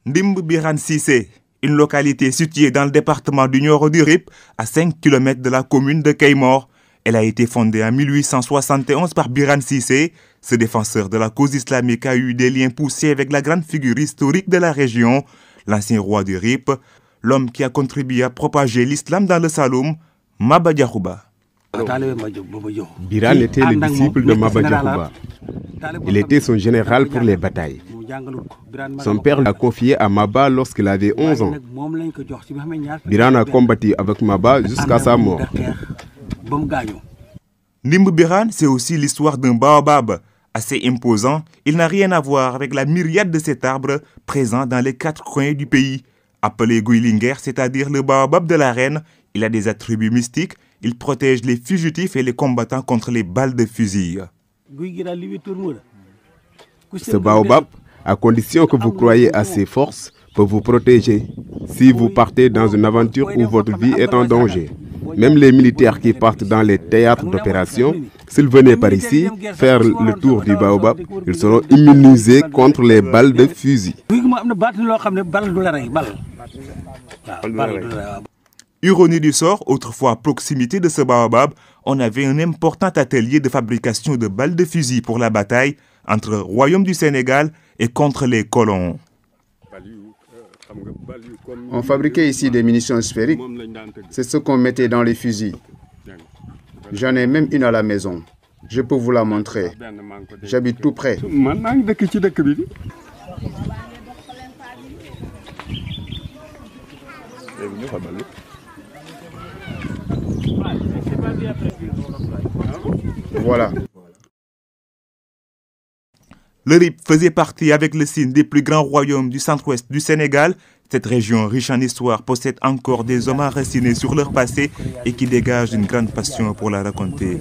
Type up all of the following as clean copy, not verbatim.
Ndimb Birane Cissé, une localité située dans le département du Nioro du Rip, à 5 km de la commune de Kayemor. Elle a été fondée en 1871 par Birane Cissé. Ce défenseur de la cause islamique a eu des liens poussés avec la grande figure historique de la région, l'ancien roi du Rip, l'homme qui a contribué à propager l'islam dans le Saloum, Maba Diakhouba. Birane était le disciple de Maba Diakhouba. Il était son général pour les batailles. Son père l'a confié à Maba lorsqu'il avait 11 ans. Birane a combattu avec Maba jusqu'à sa mort. Ndimb Birane, c'est aussi l'histoire d'un baobab. Assez imposant, il n'a rien à voir avec la myriade de cet arbre présent dans les 4 coins du pays. Appelé Guilinger, c'est-à-dire le baobab de la reine, il a des attributs mystiques. Il protège les fugitifs et les combattants contre les balles de fusil. Ce baobab, à condition que vous croyez à ses forces, peut vous protéger si vous partez dans une aventure où votre vie est en danger. Même les militaires qui partent dans les théâtres d'opération, s'ils venaient par ici faire le tour du baobab, ils seront immunisés contre les balles de fusil. Ironie du sort, autrefois à proximité de ce baobab, on avait un important atelier de fabrication de balles de fusil pour la bataille entre le royaume du Sénégal et contre les colons. On fabriquait ici des munitions sphériques. C'est ce qu'on mettait dans les fusils. J'en ai même une à la maison. Je peux vous la montrer. J'habite tout près. Voilà. Le Rip faisait partie avec le Sine des plus grands royaumes du centre-ouest du Sénégal. Cette région riche en histoire possède encore des hommes enracinés sur leur passé et qui dégagent une grande passion pour la raconter.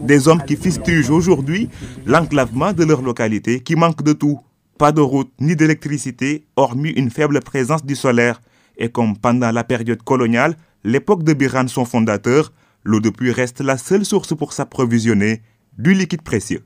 Des hommes qui fustigent aujourd'hui l'enclavement de leur localité qui manque de tout. Pas de route ni d'électricité, hormis une faible présence du solaire. Et comme pendant la période coloniale, l'époque de Birane, son fondateur, l'eau de pluie reste la seule source pour s'approvisionner du liquide précieux.